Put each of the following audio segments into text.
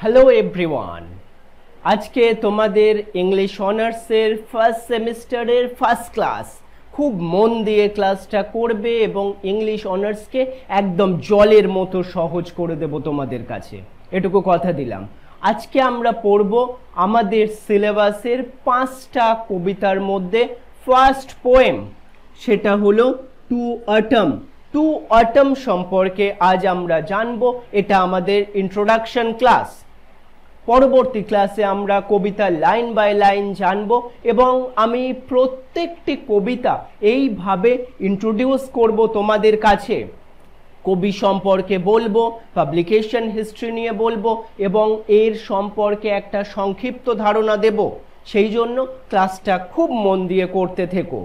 Hello everyone, আজকে তোমাদের English অনার্সের ফার্স্ট সেমিস্টারের ফার্স্ট ক্লাস। খুব মন দিয়ে ক্লাসটা করবে এবং ইংলিশ অনার্সকে একদম জলের মতো সহজ করে দেব তোমাদের কাছে, এটুকু কথা দিলাম। আজকে আমরা পড়ব আমাদের সিলেবাসের 5টা কবিতার মধ্যে ফার্স্ট পোয়েম, সেটা হলো টু অটম। টু অটম সম্পর্কে আজ আমরা জানবো। এটা আমাদের ইন্ট্রোডাকশন ক্লাস। পরবর্তী ক্লাসে আমরা কবিতা লাইন বাই লাইন জানবো এবং আমি প্রত্যেকটি কবিতা এইভাবে ইন্ট্রোডিউস করব তোমাদের কাছে। কবি সম্পর্কে বলবো, পাবলিকেশন হিস্ট্রি নিয়ে বলবো এবং এর সম্পর্কে একটা সংক্ষিপ্ত ধারণা দেব। সেই জন্য ক্লাসটা খুব মন দিয়ে করতে থেকো,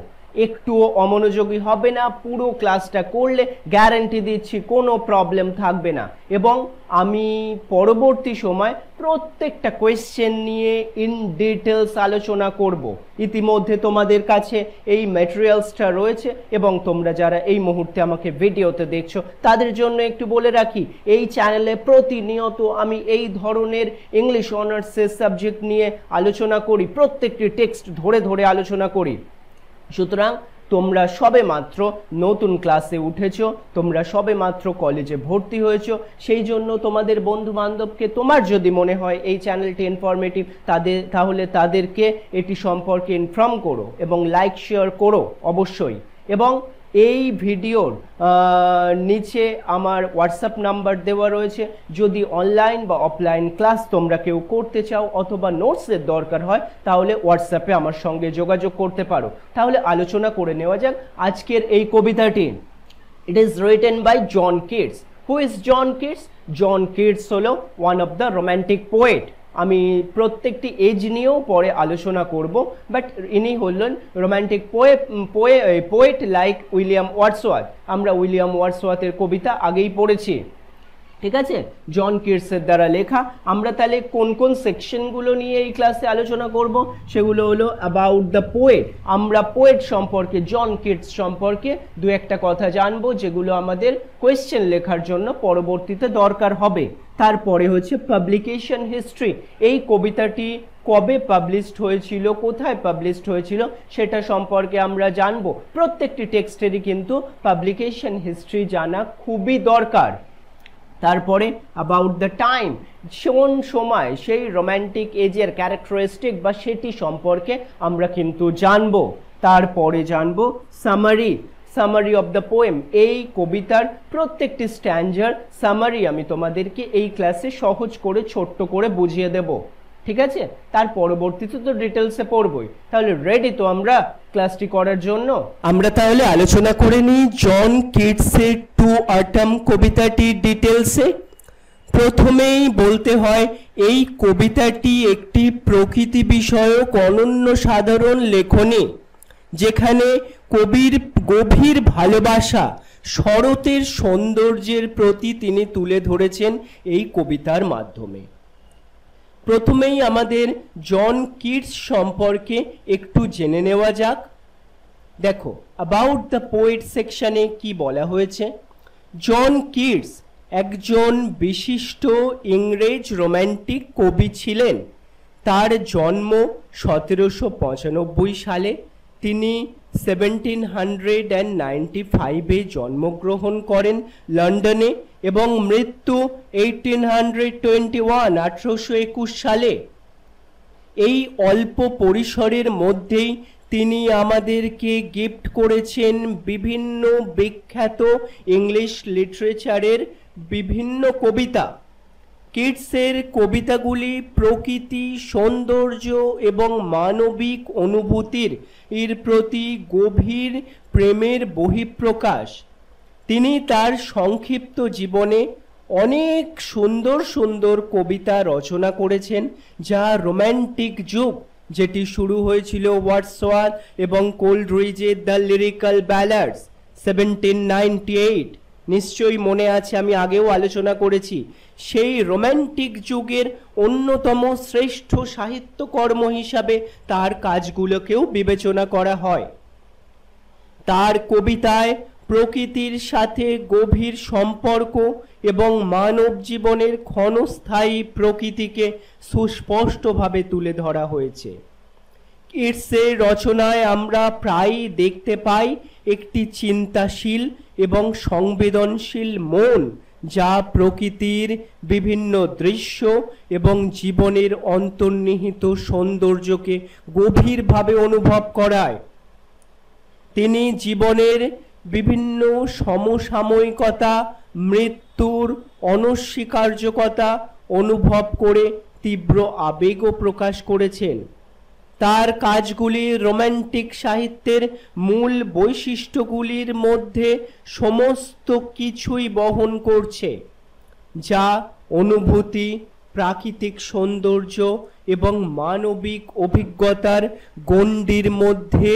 একটুও অমনোযোগী হবে না। পুরো ক্লাসটা করলে গ্যারান্টি দিচ্ছি কোনো প্রবলেম থাকবে না এবং আমি পরবর্তী সময় প্রত্যেকটা কোয়েশ্চেন নিয়ে ইন ডিটেলস আলোচনা করব। ইতিমধ্যে তোমাদের কাছে এই ম্যাটেরিয়ালসটা রয়েছে এবং তোমরা যারা এই মুহূর্তে আমাকে ভিডিওতে দেখছো তাদের জন্য একটু বলে রাখি, এই চ্যানেলে প্রতিনিয়ত আমি এই ধরনের ইংলিশ অনার্সের সাবজেক্ট নিয়ে আলোচনা করি, প্রত্যেকটি টেক্সট ধরে ধরে আলোচনা করি। সুতরাং তোমরা সবে মাত্র নতুন ক্লাসে উঠেছো, তোমরা সবে মাত্র কলেজে ভর্তি হয়েছো, সেই জন্য তোমাদের বন্ধু বান্ধবকে, তোমার যদি মনে হয় এই চ্যানেলটি ইনফরমেটিভ তাহলে তাদেরকে এটি সম্পর্কে ইনফর্ম করো এবং লাইক শেয়ার করো অবশ্যই। এবং এই ভিডিওর নিচে আমার হোয়াটসঅ্যাপ নাম্বার দেওয়া রয়েছে। যদি অনলাইন বা অফলাইন ক্লাস তোমরা কেউ করতে চাও অথবা নোটসের দরকার হয় তাহলে হোয়াটসঅ্যাপে আমার সঙ্গে যোগাযোগ করতে পারো। তাহলে আলোচনা করে নেওয়া যাক আজকের এই কবিতাটি। It is written by John Keats. Who is John Keats? John Keats হলো one of the romantic poet. আমি প্রত্যেকটি এজ নিয়েও পরে আলোচনা করব, বাট ইনি হলেন romantic poet like William Wordsworth. আমরা উইলিয়াম ওয়ার্ডসওয়ার্থের কবিতা আগেই পড়েছি, ঠিক আছে, জন কিটসের দ্বারা লেখা। আমরা তাহলে কোন কোন সেকশনগুলো নিয়ে এই ক্লাসে আলোচনা করব সেগুলো হলো অ্যাবাউট দ্য পোয়েট। আমরা পোয়েট সম্পর্কে, জন কিটস সম্পর্কে দু একটা কথা জানবো যেগুলো আমাদের কোয়েশ্চেন লেখার জন্য পরবর্তীতে দরকার হবে। তারপরে হচ্ছে পাবলিকেশন হিস্ট্রি। এই কবিতাটি কবে পাবলিশড হয়েছিল, কোথায় পাবলিশড হয়েছিল সেটা সম্পর্কে আমরা জানবো। প্রত্যেকটি টেক্সটেরই কিন্তু পাবলিকেশন হিস্ট্রি জানা খুবই দরকার। তারপরে অ্যাবাউট দ্য টাইম, কোন সময়, সেই রোম্যান্টিক এজের ক্যারেক্টারিস্টিক বা সেটি সম্পর্কে আমরা কিন্তু জানবো। তারপরে জানবো সামারি অফ দ্য পোয়েম। এই কবিতার প্রত্যেকটি স্ট্যান্জার সামারি আমি তোমাদেরকে এই ক্লাসে সহজ করে ছোট্ট করে বুঝিয়ে দেব, ঠিক আছে। তার পরবর্তীতে তো ডিটেলসে পড়বই। তাহলে রেডি তো আমরা ক্লাসটি করার জন্য? আমরা তাহলে আলোচনা করে নিই জন কিটসের টু অটম কবিতাটি ডিটেলসে। প্রথমেই বলতে হয় এই কবিতাটি একটি প্রকৃতি বিষয়ক অনন্য সাধারণ লেখনী, যেখানে কবির গভীর ভালোবাসা শরতের সৌন্দর্যের প্রতি তিনি তুলে ধরেছেন এই কবিতার মাধ্যমে। প্রথমেই আমাদের জন কিটস সম্পর্কে একটু জেনে নেওয়া যাক। দেখো, অ্যাবাউট দ্য পোয়েট সেকশনে কি বলা হয়েছে। জন কিটস একজন বিশিষ্ট ইংরেজ রোম্যান্টিক কবি ছিলেন। তার জন্ম 1795 সালে। তিনি 1795-এ জন্মগ্রহণ করেন লন্ডনে এবং মৃত্যু 1821 সালে। এই অল্প পরিসরের মধ্যেই তিনি আমাদেরকে গিফট করেছেন বিভিন্ন বিখ্যাত ইংলিশ লিটারেচারের বিভিন্ন কবিতা। কিটসের কবিতাগুলি প্রকৃতি, সৌন্দর্য এবং মানবিক অনুভূতির প্রতি গভীর প্রেমের বহিঃপ্রকাশ। তিনি তার সংক্ষিপ্ত জীবনে অনেক সুন্দর সুন্দর কবিতা রচনা করেছেন, যা রোম্যান্টিক যুগ, যেটি শুরু হয়েছিল ওয়ার্ডসওয়ার্থ এবং কোলরিজের দ্য লিরিক্যাল ব্যালাডস 1798, নিশ্চয়ই মনে আছে, আমি আগেও আলোচনা করেছি। সেই রোম্যান্টিক যুগের অন্যতম শ্রেষ্ঠ সাহিত্যকর্ম হিসাবে তার কাজগুলোকেও বিবেচনা করা হয়। তার কবিতায় প্রকৃতির সাথে গভীর সম্পর্ক এবং মানব জীবনের ক্ষণস্থায়ী প্রকৃতিকে সুস্পষ্টভাবে তুলে ধরা হয়েছে। কিটসের রচনায় আমরা প্রায়ই দেখতে পাই একটি চিন্তাশীল এবং সংবেদনশীল মন, যা প্রকৃতির বিভিন্ন দৃশ্য এবং জীবনের অন্তর্নিহিত সৌন্দর্যকে গভীরভাবে অনুভব করায়। তিনি জীবনের বিভিন্ন সমসাময়িকতা, মৃত্যুর অনস্বীকার্যতা অনুভব করে তীব্র আবেগও প্রকাশ করেছেন। তার কাজগুলি রোম্যান্টিক সাহিত্যের মূল বৈশিষ্ট্যগুলির মধ্যে সমস্ত কিছুই বহন করছে, যা অনুভূতি, প্রাকৃতিক সৌন্দর্য এবং মানবিক অভিজ্ঞতার গণ্ডির মধ্যে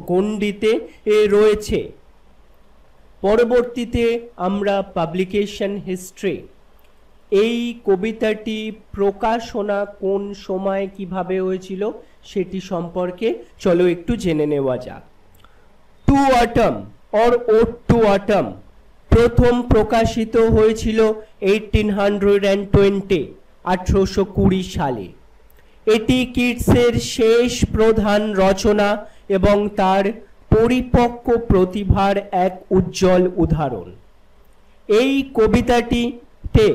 গণ্ডিতে রয়েছে। পরবর্তীতে আমরা পাবলিকেশন হিস্ট্রি, এই কবিতাটি প্রকাশনা কোন সময় কিভাবে হয়েছিল সেটি সম্পর্কে চলো একটু জেনে নেওয়া যাক। To autumn or ode to autumn প্রথম প্রকাশিত হয়েছিল 1820 সালে। এটি কিটসের শেষ প্রধান রচনা এবং তার পরিপক্ক প্রতিভার এক উজ্জ্বল উদাহরণ। এই কবিতাটিতে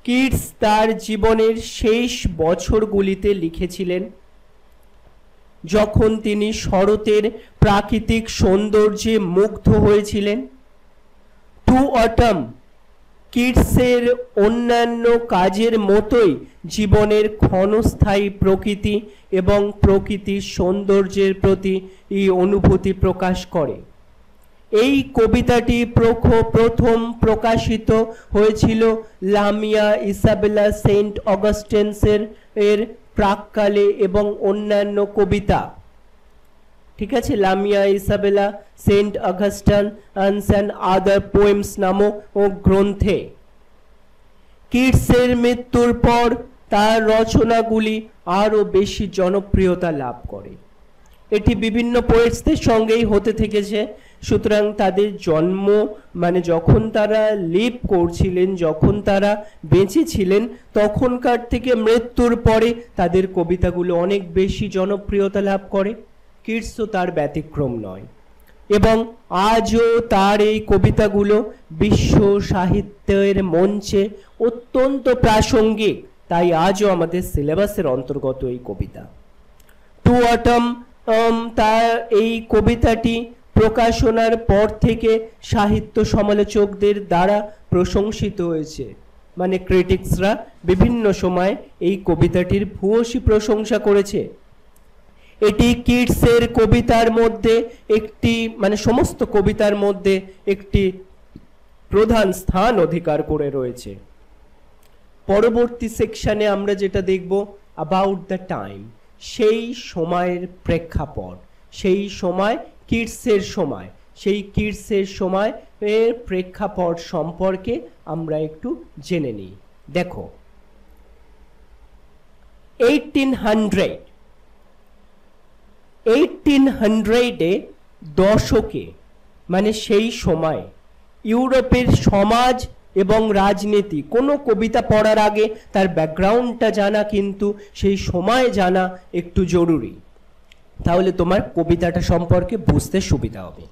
কিটস তার জীবনের শেষ বছরগুলিতে লিখেছিলেন, যখন তিনি শরতের প্রাকৃতিক সৌন্দর্যে মুগ্ধ হয়েছিলেন। টু অটম কিটসের অন্যান্য কাজের মতোই জীবনের ক্ষণস্থায়ী প্রকৃতি এবং প্রকৃতির সৌন্দর্যের প্রতি এই অনুভূতি প্রকাশ করে। এই কবিতাটি প্রথম প্রকাশিত হয়েছিল লামিয়া ইসাবেলা সেন্ট অগাস্টেন্সের প্রাক্কালে এবং অন্যান্য কবিতা, ঠিক আছে, লামিয়া ইসাবেলা সেন্ট অগাস্টান অ্যান্ড আদার পোয়েমস নামক গ্রন্থে। কিটসের মৃত্যুর পর তার রচনাগুলি আরও বেশি জনপ্রিয়তা লাভ করে। এটি বিভিন্ন পোয়েটসদের সঙ্গেই হতে থেকেছে। সুতরাং তাদের জন্ম যখন তারা লিভ করছিলেন, যখন তারা বেঁচে ছিলেন, তখনকার থেকে মৃত্যুর পরে তাদের কবিতাগুলো অনেক বেশি জনপ্রিয়তা লাভ করে। কিটসও তার ব্যতিক্রম নয় এবং আজও তার এই কবিতাগুলো বিশ্ব সাহিত্যের মঞ্চে অত্যন্ত প্রাসঙ্গিক। তাই আজও আমাদের সিলেবাসের অন্তর্গত এই কবিতা। টু অটম তার এই কবিতাটি প্রকাশনার পর থেকে সাহিত্য সমালোচকদের দ্বারা প্রশংসিত হয়েছে। ক্রিটিক্সরা বিভিন্ন সময় এই কবিতাটির ভূয়সী প্রশংসা করেছে। এটি কিটসের কবিতার মধ্যে একটি সমস্ত কবিতার মধ্যে একটি প্রধান স্থান অধিকার করে রয়েছে। পরবর্তী সেকশনে আমরা যেটা দেখব, অ্যাবাউট দ্য টাইম, সেই সময়ের প্রেক্ষাপট, সেই সময় কিটসের সময়, সেই কিটসের সময় এর প্রেক্ষাপট সম্পর্কে আমরা একটু জেনে নিই। দেখো, 1800 দশকে সেই সময় ইউরোপের সমাজ এবং রাজনীতি, কোনো কবিতা পড়ার আগে তার ব্যাকগ্রাউন্ডটা জানা কিন্তু সেই সময় জানা একটু জরুরি, তাহলে তোমার কবিতাটা সম্পর্কে বুঝতে সুবিধা হবে।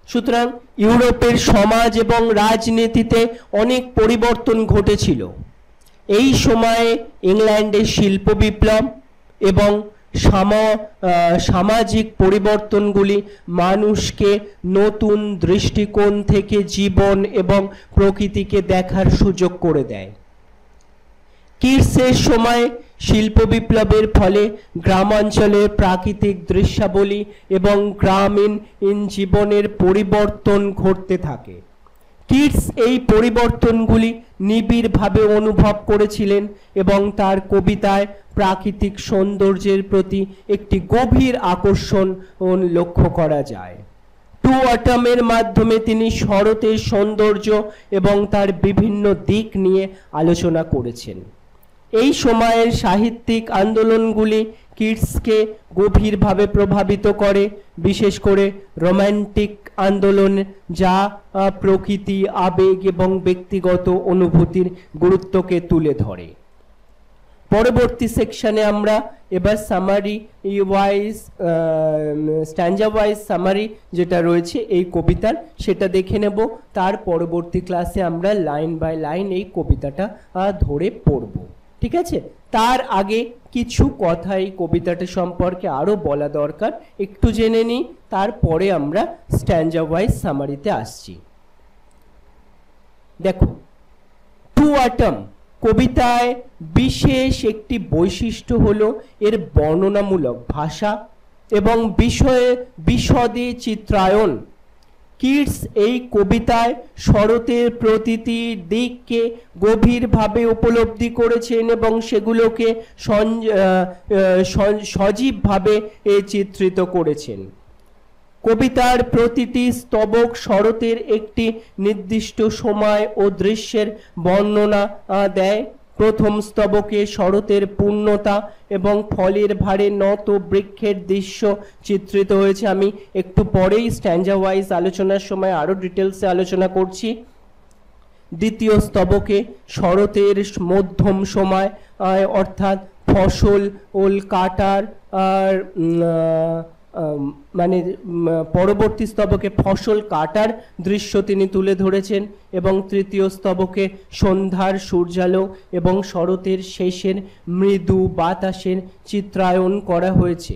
সুতরাং ইউরোপের সমাজ এবং রাজনীতিতে অনেক পরিবর্তন ঘটেছিল। এই সময়ে ইংল্যান্ডের শিল্প বিপ্লব এবং সামাজিক পরিবর্তনগুলি মানুষকে নতুন দৃষ্টিকোণ থেকে জীবন এবং প্রকৃতিকে দেখার সুযোগ করে দেয়। কিটসের সময় শিল্প বিপ্লবের ফলে গ্রামাঞ্চলের প্রাকৃতিক দৃশ্যাবলী এবং গ্রামীণ জীবনের পরিবর্তন ঘটতে থাকে। কিটস এই পরিবর্তনগুলি নিবিড়ভাবে অনুভব করেছিলেন এবং তার কবিতায় প্রাকৃতিক সৌন্দর্যের প্রতি একটি গভীর আকর্ষণ লক্ষ্য করা যায়। টু অটমের মাধ্যমে তিনি শরতের সৌন্দর্য এবং তার বিভিন্ন দিক নিয়ে আলোচনা করেছেন। এই সময়ের সাহিত্যিক আন্দোলনগুলি কিটসকে গভীরভাবে প্রভাবিত করে, বিশেষ করে রোম্যান্টিক আন্দোলন, যা প্রকৃতি, আবেগ এবং ব্যক্তিগত অনুভূতির গুরুত্বকে তুলে ধরে। পরবর্তী সেকশনে আমরা এবার সামারি ওয়াইজ, স্ট্যাঞ্জা ওয়াইজ সামারি যেটা রয়েছে এই কবিতার, সেটা দেখে নেব। তার পরবর্তী ক্লাসে আমরা লাইন বাই লাইন এই কবিতাটা ধরে পড়ব, ঠিক আছে? তার আগে কিছু কথা এই কবিতাটা সম্পর্কে আরও বলা দরকার, একটু জেনে নিই, তারপরে আমরা স্ট্যাঞ্জা ওয়াইজ সামারিতে আসছি। দেখো, টু অটম কবিতায় বিশেষ একটি বৈশিষ্ট্য হলো এর বর্ণনামূলক ভাষা এবং বিশদে চিত্রায়ন। কিটস এই কবিতায় শরতের প্রতিটি দিককে গভীরভাবে উপলব্ধি করেছেন এবং সেগুলোকে সজীবভাবে চিত্রিত করেছেন। কবিতার প্রতিটি স্তবক শরতের একটি নির্দিষ্ট সময় ও দৃশ্যের বর্ণনা দেয়। প্রথম স্তবকে শরতের পূর্ণতা এবং ফলের ভারে নত বৃক্ষের দৃশ্য চিত্রিত হয়েছে। আমি একটু পরেই স্ট্যাঞ্জা ওয়াইজ আলোচনার সময় আরও ডিটেলসে আলোচনা করছি। দ্বিতীয় স্তবকে শরতের মধ্যম সময় অর্থাৎ ফসল কাটার মানে পরবর্তী স্তবকে ফসল কাটার দৃশ্য তিনি তুলে ধরেছেন এবং তৃতীয় স্তবকে সন্ধ্যার সূর্যালো এবং শরতের শেষের মৃদু বাতাসের চিত্রায়ন করা হয়েছে।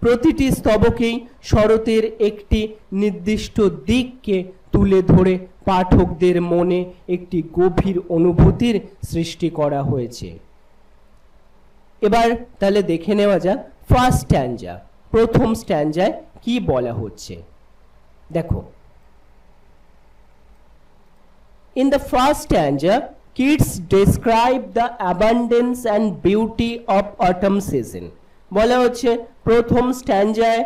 প্রতিটি স্তবকেই শরতের একটি নির্দিষ্ট দিককে তুলে ধরে পাঠকদের মনে একটি গভীর অনুভূতির সৃষ্টি করা হয়েছে। এবার তাহলে দেখে নেওয়া যাক ফার্স্ট স্ট্যাঞ্জা, প্রথম স্ট্যাঞ্জায় কি বলা হচ্ছে। দেখো, in the first stanza Keats describe the abundance and beauty of autumn season। বলা হচ্ছে প্রথম স্ট্যাঞ্জায়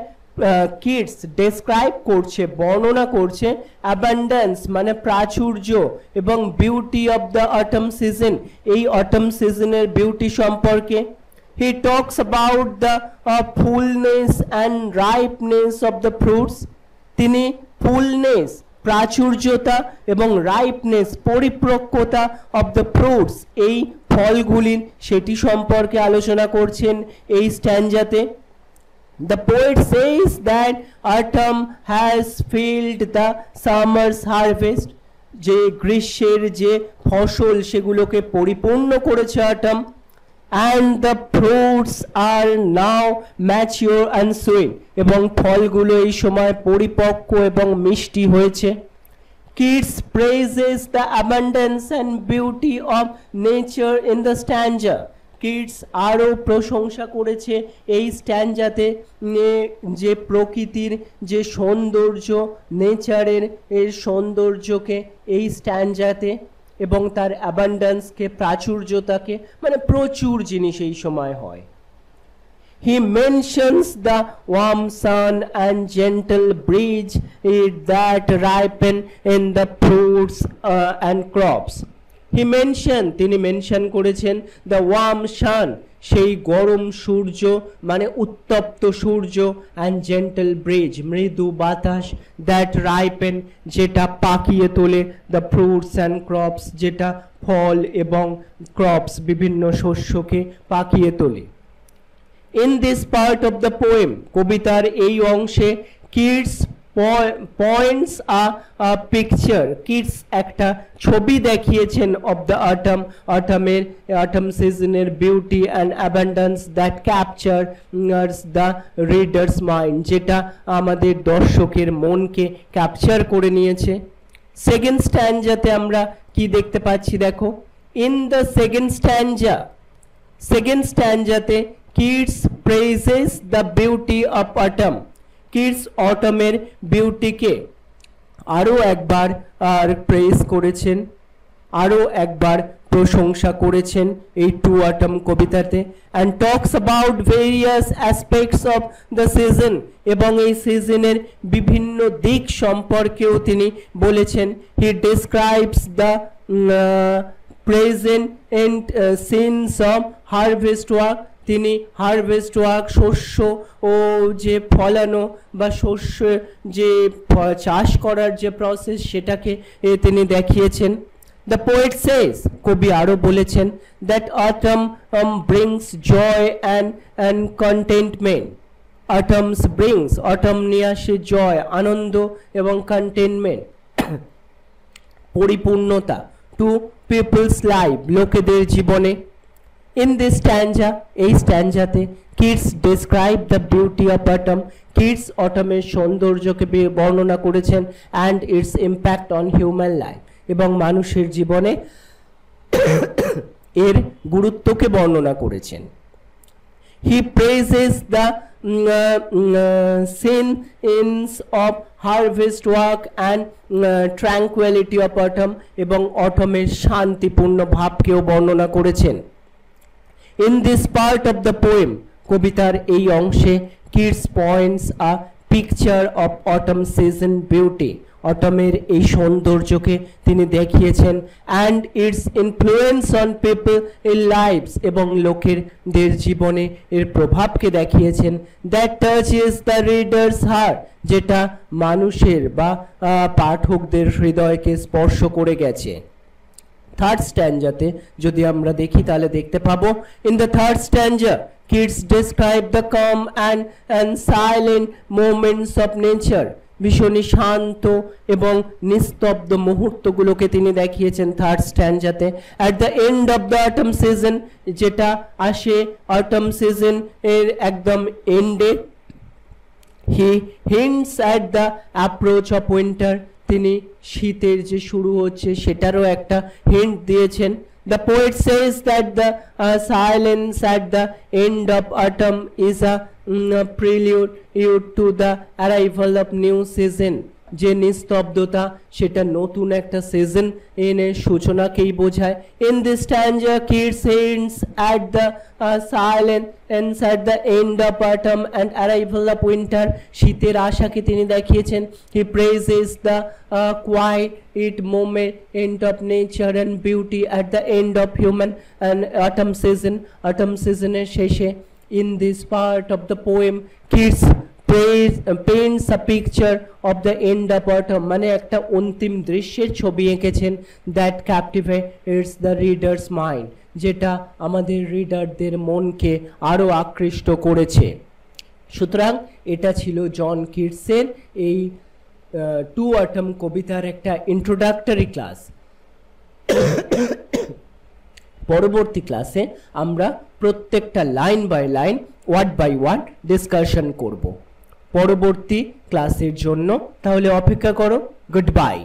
কিটস ডেসক্রাইব করছে, বর্ণনা করছে অ্যাবান্ডেন্স মানে প্রাচুর্য এবং beauty of the autumn season, এই অটম সিজনের বিউটি সম্পর্কে। He talks about the fullness and ripeness of the fruits। তিনি ফুলনেস প্রাচুর্যতা এবং রাইপনেস পরিপক্কতা অফ দ্য ফ্রুটস এই ফলগুলির সেটি সম্পর্কে আলোচনা করছেন এই স্ট্যাঞ্জাতে। The poet says that autumn has filled the summer's harvest, যে গ্রীষ্মের যে ফসল সেগুলোকে পরিপূর্ণ করেছে autumn. And the fruits are now mature and sweet, এবং ফলগুলো এই সময় পরিপক্ক এবং মিষ্টি হয়েছে। Keats praises the abundance and beauty of nature in the stanza। Keats আরও প্রশংসা করেছে এই স্ট্যাঞ্জাতে যে প্রকৃতির যে সৌন্দর্য, নেচারের এর সৌন্দর্যকে এই স্ট্যাঞ্জাতে এবং তার অ্যাবান্ডেন্সকে প্রাচুর্যতাকে, মানে প্রচুর জিনিস এই সময় হয়। He mentions the warm sun and gentle breeze that ripen in the fruits and crops। He mentioned, তিনি মেনশন করেছেন the warm sun, সেই গরম সূর্য মানে উত্তপ্ত সূর্য, and gentle breeze মৃদু বাতাস, that ripen যেটা পাকিয়ে তোলে, the fruits and crops যেটা ফল এবং ক্রপস বিভিন্ন শস্যকে পাকিয়ে তোলে। In this part of the poem, কবিতার এই অংশে Keats points a picture, Keats একটা ছবি দেখিয়েছেন of the autumn, autumn seasonের beauty and abundance that captures the reader's mind, যেটা আমাদের দর্শকের মনকে ক্যাপচার করে নিয়েছে। সেকেন্ড স্ট্যাঞ্জাতে আমরা কি দেখতে পাচ্ছি দেখো, in the second stanzaতে Keats praises the beauty of autumn। Keats অটমের বিউটিকে আরও একবার প্রেজ করেছেন, আরও একবার প্রশংসা করেছেন এই টু অটম কবিতাতে। And talks about various aspects of the season, এবং এই সিজনের বিভিন্ন দিক সম্পর্কেও তিনি বলেছেন। He describes the present scenes of harvest work, তিনি হারভেস্ট ওয়ার্ক, শস্য ও যে ফলানো বা শস্য যে চাষ করার যে প্রসেস সেটাকে তিনি দেখিয়েছেন। দ্য পোয়েট সেজ, কবি আরও বলেছেন, that autumn brings joy and contentment. Autumns brings, autumn নিয়ে আসে জয়, আনন্দ এবং কন্টেনমেন্ট, পরিপূর্ণতা, টু পিপলস লাইফ, লোকেদের জীবনে। ইন দিস স্ট্যাঞ্জা, এই স্ট্যাঞ্জাতে Keats describe the beauty of autumn, Keats অটমের সৌন্দর্যকে বর্ণনা করেছেন, and its impact on human life, এবং মানুষের জীবনে এর গুরুত্বকে বর্ণনা করেছেন। He praises the scenes of harvest work and tranquility of autumn, এবং অটমের শান্তিপূর্ণ ভাবকেও বর্ণনা করেছেন। In this part of the poem, কবিতার এই অংশে Keats points a picture of autumn season beauty, অটমের এই সৌন্দর্যকে তিনি দেখিয়েছেন, and its influence on people in lives, এবং লোকেদের জীবনে এর প্রভাবকে দেখিয়েছেন। That touches the reader's heart, যেটা মানুষের বা পাঠকদের হৃদয়কে স্পর্শ করে গেছে। থার্ড স্ট্যাঞ্জাতে যদি আমরা দেখি তাহলে দেখতে পাবো, in the third stanza Keats describe the calm and silent moments of nature, ভীষণই শান্ত এবং নিস্তব্ধ মুহূর্তগুলোকে তিনি দেখিয়েছেন থার্ড স্ট্যাঞ্জাতে। At the end of the autumn season, যেটা আসে অটম সিজন এর একদম এন্ডে, he hints at the approach of winter, তিনি শীতের যে শুরু হচ্ছে সেটারও একটা হিন্ট দিয়েছেন। The poet says that the silence at the end of autumn is a prelude to the arrival of new season, যে নিস্তব্ধতা সেটা নতুন একটা সিজন এর সূচনাকেই বোঝায়। In this stanza kids hints at the silence at the end of autumn and arrival of winter, শীতের আশাকে তিনি দেখিয়েছেন। He praises the quiet moment of nature and beauty at the end of human and autumn season, autumn season এর শেষে। In this part of the poem kids paints a picture of the end of autumn, মানে একটা অন্তিম দৃশ্যের ছবি এঁকেছেন, that captivates the reader's mind, যেটা আমাদের রিডারদের মনকে আরো আকৃষ্ট করেছে। সুতরাং এটা ছিল জন কিটসের এই টু অটম কবিতার একটা ইন্ট্রোডাক্টরি ক্লাস। পরবর্তী ক্লাসে আমরা প্রত্যেকটা line by line, word by word discussion করব। পরবর্তী ক্লাসের জন্য তাহলে অপেক্ষা করো। Good by.